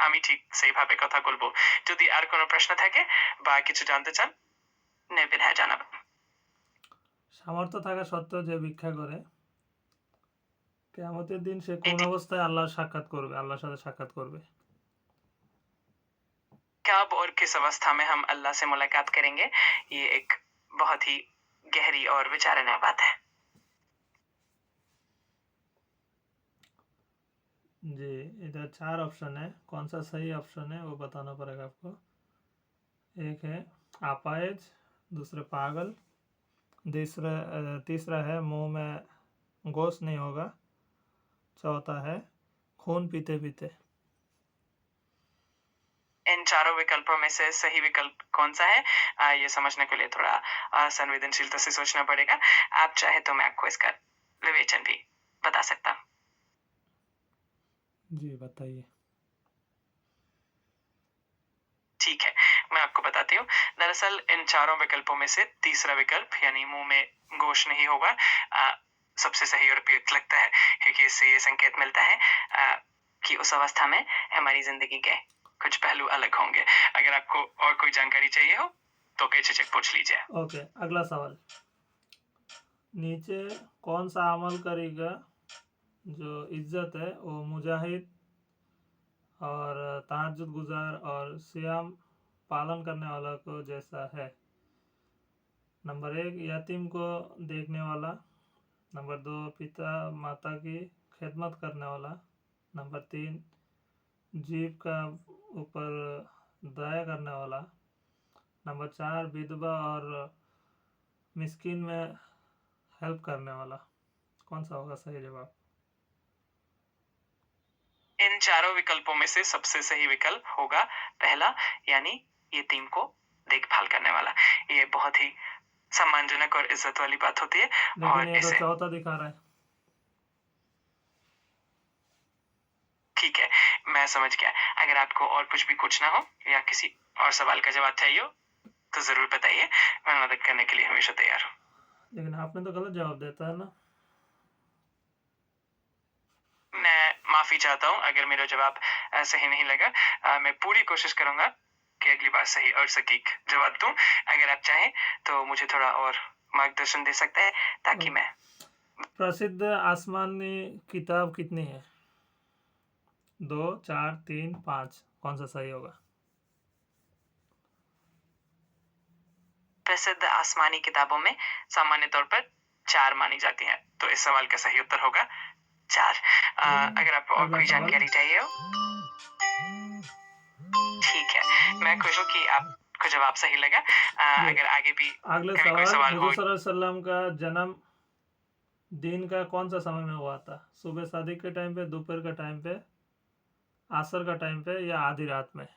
আমি ঠিক সেইভাবে কথা বলবো। যদি আর কোনো প্রশ্ন থাকে বা কিছু জানতে চান, নির্দ্বিধায় জানাবেন। সামর্থ্য থাকা সত্ত্বেও যে ভিক্ষা করে, কিয়ামতের দিন সে কোন এটি অবস্থায় আল্লাহর সাক্ষাৎ করবে, আল্লাহর সাথে সাক্ষাৎ করবে? कब और किस अवस्था में हम अल्लाह से मुलाकात करेंगे, ये एक बहुत ही गहरी और विचारणीय बात है। जी, इधर 4 ऑप्शन है, कौन सा सही ऑप्शन है वो बताना पड़ेगा आपको। एक है अपाहिज, दूसरा पागल, तीसरा है मुंह में गोश्त नहीं होगा, चौथा है खून पीते पीते। इन चारों विकल्पों में से सही विकल्प कौन सा है, ये समझने के लिए थोड़ा संवेदनशीलता से सोचना पड़ेगा। आप चाहे तो मैं आपको इसका विवेचन भी बता सकता हूँ। जी बताइए। ठीक है, मैं आपको बताती हूँ। दरअसल इन चारों विकल्पों में से तीसरा विकल्प यानी मुंह में गोश्त नहीं होगा सबसे सही और उपयुक्त लगता है, क्योंकि इससे ये संकेत मिलता है कि उस अवस्था में हमारी जिंदगी के कुछ पहलू अलग होंगे। अगर आपको और कोई जानकारी चाहिए हो तो बेझिझक पूछ लीजिए। ओके, अगला सवाल। नीचे कौन सा अमल करेगा जो इज्जत है वो मुजाहिद और तहज्जुद गुजार और सियाम पालन करने वाला को जैसा है? नंबर 1 यतीम को देखने वाला, नंबर 2 पिता माता की खिदमत करने वाला, नंबर 3 जीव का ऊपर दया करने वाला, नंबर 4 विधवा और मिस्किन में हेल्प करने वाला। कौन सा होगा सही जवाब? इन चारों विकल्पों में से सबसे सही विकल्प होगा पहला, यानी यतीम को देखभाल करने वाला। ये बहुत ही सम्मानजनक और इज्जत वाली बात होती है। लेकिन और ये तो इसे चौथा दिखा रहा है। ठीक है, मैं समझ गया। अगर आपको और कुछ भी पूछना हो या किसी और सवाल का जवाब चाहिए हो तो जरूर बताइए, मैं मदद करने के लिए हमेशा तैयार हूँ। लेकिन आपने तो गलत जवाब देता है ना। मैं माफी चाहता हूँ अगर मेरा जवाब सही नहीं लगा। मैं पूरी कोशिश करूंगा कि अगली बार सही और सटीक जवाब दूं। अगर आप चाहें तो मुझे थोड़ा और मार्गदर्शन दे सकते हैं ताकि मैं प्रसिद्ध आसमानी किताब कितनी है? 2, 4, 3, 5। कौन सा सही होगा? प्रसिद्ध आसमानी किताबों में सामान्य तौर पर 4 मानी जाती हैं, तो इस सवाल का सही उत्तर होगा 4। अगर आपको और अगला कोई सवाल। जानकारी चाहिए हो ठीक है, मैं खुश हूँ कि आपको जवाब सही लगा। अगर आगे भी अगला कभी कोई सवाल, सवाल हो। हुजूर सल्लल्लाहु अलैहि वसल्लम का जन्म दिन का कौन सा समय में हुआ था? सुबह सादिक के टाइम पे, दोपहर का टाइम पे, असर का टाइम पे या आधी रात में?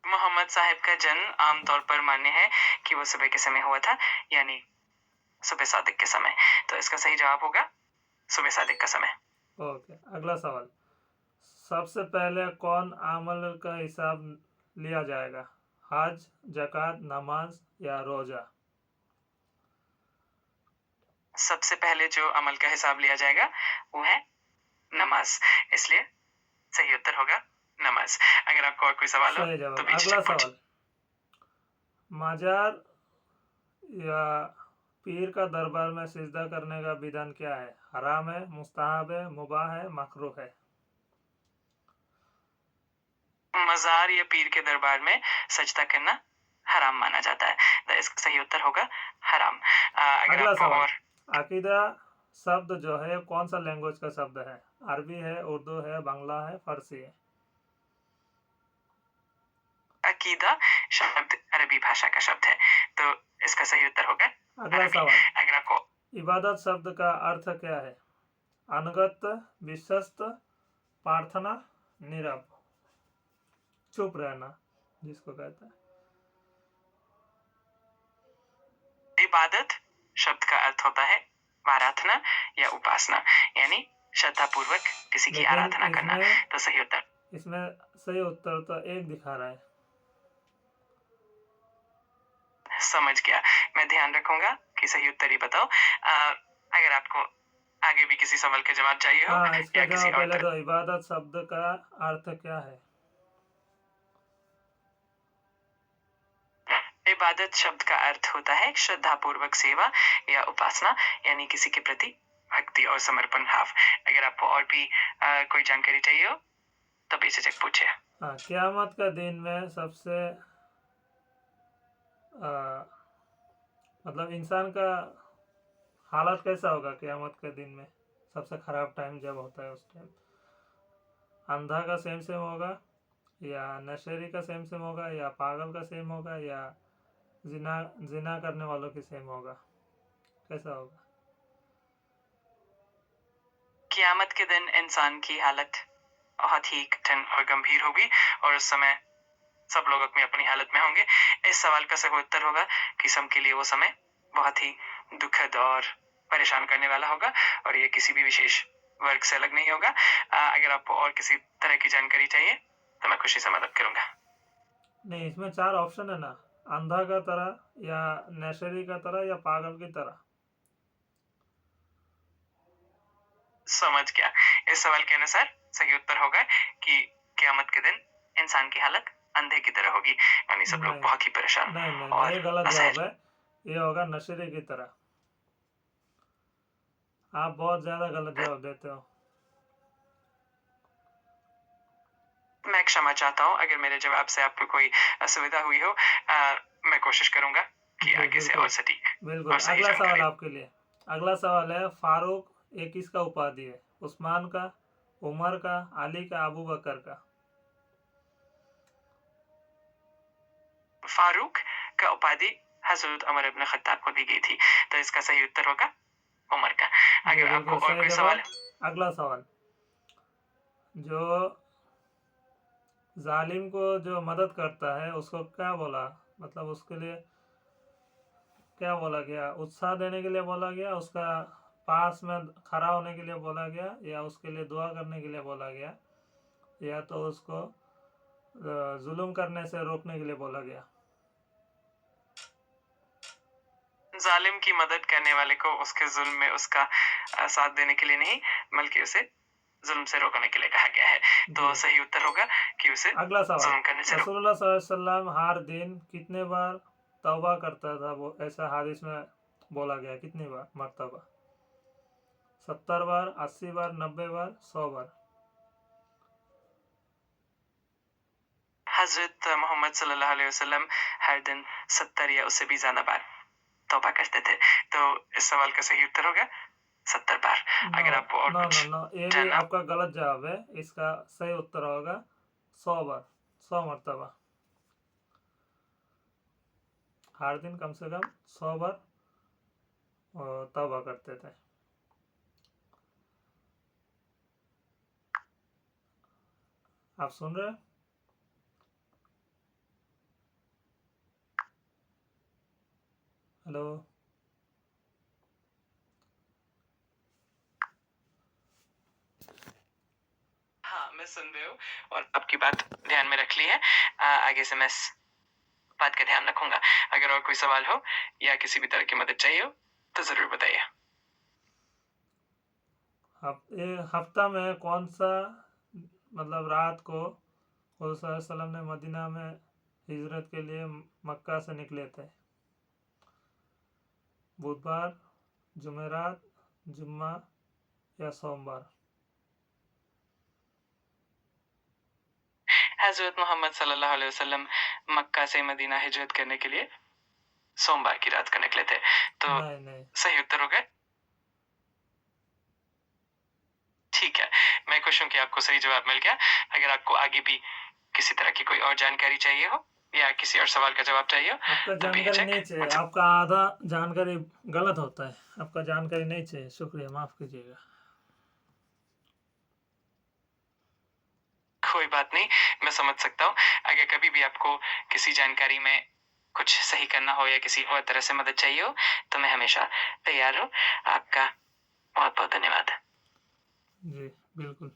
मोहम्मद साहिब का जन्म आमतौर पर मान्य है कि वो सुबह के समय हुआ था, यानी सुबह सादिक के समय। तो इसका सही जवाब होगा सुबह सादिक का समय। ओके, अगला सवाल। सबसे पहले कौन अमल का हिसाब लिया जाएगा? हज, ज़कात, नमाज या रोजा? सबसे पहले जो अमल का हिसाब लिया जाएगा वो है नमाज, इसलिए सही उत्तर होगा नमाज। अगर आपको और कोई सवाल हो सही तो जवाब। अगला बेझिझक पूछिए। सवाल। मजार या पीर का दरबार में सिजदा करने का विधान क्या है? हराम है, मुस्तहब है, मुबाह है, मकरूह है? मजार या पीर के दरबार में सजदा करना हराम माना जाता है, तो इसका सही उत्तर होगा हराम। अगर अगला आपको सवाल। और अकीदा शब्द जो है कौन सा लैंग्वेज का शब्द है? अरबी है, उर्दू है, बांग्ला है, फारसी है? अकीदा शब्द अरबी भाषा का शब्द है, तो इसका सही उत्तर होगा अगला अरबी। सवाल। अगर आपको इबादत शब्द का अर्थ क्या है? अनुगत, विश्वस्त, प्रार्थना, नीरव, चुप रहना जिसको कहता है। इबादत शब्द का अर्थ होता है आराधना या उपासना, यानी श्रद्धा पूर्वक किसी की आराधना करना। तो सही उत्तर, इसमें सही उत्तर तो एक दिखा रहा है। समझ गया, मैं ध्यान रखूंगा कि सही उत्तर ही बताओ। अगर आपको आगे भी किसी सवाल का जवाब चाहिए हो हाँ, इसका या किसी जवाब और पहले तरह। दो। इबादत शब्द का अर्थ क्या है? इबादत शब्द का अर्थ होता है श्रद्धापूर्वक सेवा या उपासना, यानी किसी के प्रति भक्ति और समर्पण भाव। अगर आपको और भी कोई जानकारी चाहिए हो तो बेझिझक पूछिए। हाँ, क़यामत का दिन में सबसे मतलब इंसान का हालत कैसा होगा क़यामत के दिन में? सबसे खराब टाइम जब होता है उस टाइम अंधा का सेम सेम होगा, या नशेरी का सेम सेम होगा, या पागल का सेम होगा, या जिना करने वालों की सेम होगा? कैसा होगा? क़यामत के दिन इंसान की हालत बहुत ही कठिन और गंभीर होगी और उस समय सब लोग अपनी अपनी हालत में होंगे। इस सवाल का सही उत्तर होगा कि सबके लिए वो समय बहुत ही दुखद और परेशान करने वाला होगा और ये किसी भी विशेष वर्ग से अलग नहीं होगा। अगर आपको और किसी तरह की जानकारी चाहिए तो मैं खुशी से मदद करूंगा। नहीं, इसमें 4 ऑप्शन है ना, अंधा का तरह या नशेरी का तरह या पागल की तरह। समझ गया। इस सवाल के अनुसार सही उत्तर होगा कि क़यामत के दिन इंसान की हालत अंधे की तरह होगी, यानी सब लोग बहुत ही परेशान नहीं, और ये गलत असहाय। जवाब है। ये होगा नशेरी की तरह। आप बहुत ज्यादा गलत जवाब देते हो। मैं क्षमा चाहता हूँ अगर मेरे जवाब से आपको कोई असुविधा हुई हो। मैं कोशिश करूंगा कि जी, आगे से और सटीक बिल्कुल। और सही अगला सवाल जानकारी। आपके लिए। अगला सवाल है, फारूक ये किसका उपाधि है? उस्मान का, उमर का, अली का, अबू बकर का? फारूक का उपाधि हजरत उमर इब्न खत्ताब को दी गई थी, तो इसका सही उत्तर होगा उमर का। जी, अगर आपको बिल्कुल और सही कोई जवाब। सवाल। अगला सवाल, जो जालिम को जो मदद करता है उसको क्या बोला? मतलब उसके लिए क्या बोला गया? उत्साह देने के लिए बोला गया, उसका पास में खड़ा होने के लिए बोला गया, या उसके लिए दुआ करने के लिए बोला गया, या तो उसको जुल्म करने से रोकने के लिए बोला गया? जालिम की मदद करने वाले को उसके जुल्म में उसका साथ देने के लिए नहीं, बल्कि उसे जुल्म से रोकने के लिए कहा गया है। तो जी। सही उत्तर होगा कि उसे अगला सवाल, जुल्म करने से रोक। रसूलुल्लाह सल्लल्लाहु अलैहि वसल्लम हर दिन कितने बार तौबा करता था? वो ऐसा हादिस में बोला गया, कितनी बार मर्तबा? 70 बार, 80 बार, 90 बार, 100 बार? हजरत मोहम्मद सल्लल्लाहु अलैहि वसल्लम हर दिन 70 या उससे भी ज्यादा बार तौबा करते थे, तो इस सवाल का सही उत्तर होगा 70 बार। नो अगर आपको और नो कुछ नो नो, ये भी जानना। आपका गलत जवाब है। इसका सही उत्तर होगा 100 बार, 100 मर्तबा। हर दिन कम से कम 100 बार तौबा करते थे। आप सुन रहे हैं? हेलो? हाँ, मैं सुन रही हूँ और आपकी बात ध्यान में रख ली है। आगे से मैं इस बात का ध्यान रखूंगा। अगर और कोई सवाल हो या किसी भी तरह की मदद चाहिए हो तो जरूर बताइए। ये हफ्ता में कौन सा मतलब रात को हज़रत सल्लल्लाहु अलैहि वसल्लम ने मदीना में हिजरत के लिए मक्का से निकले थे? बुधवार, जुमेरात, जुम्मा या सोमवार? हजरत मोहम्मद सल्लल्लाहु अलैहि वसल्लम मक्का से मदीना हिजरत करने के लिए सोमवार की रात को निकले थे, तो नहीं। सही उत्तर हो गया। ठीक है, मैं खुश हूँ कि आपको सही जवाब मिल गया। अगर आपको आगे भी किसी तरह की कोई और जानकारी चाहिए हो या किसी और सवाल का जवाब चाहिए हो आपका तो जानकारी बेहिचक नहीं चाहिए, मुझसे। आपका आधा जानकारी गलत होता है। आपका जानकारी नहीं चाहिए, शुक्रिया, माफ कीजिएगा। कोई बात नहीं, मैं समझ सकता हूँ। अगर कभी भी आपको किसी जानकारी में कुछ सही करना हो या किसी और तरह से मदद चाहिए हो तो मैं हमेशा तैयार हूँ। आपका बहुत बहुत धन्यवाद। जी, बिल्कुल।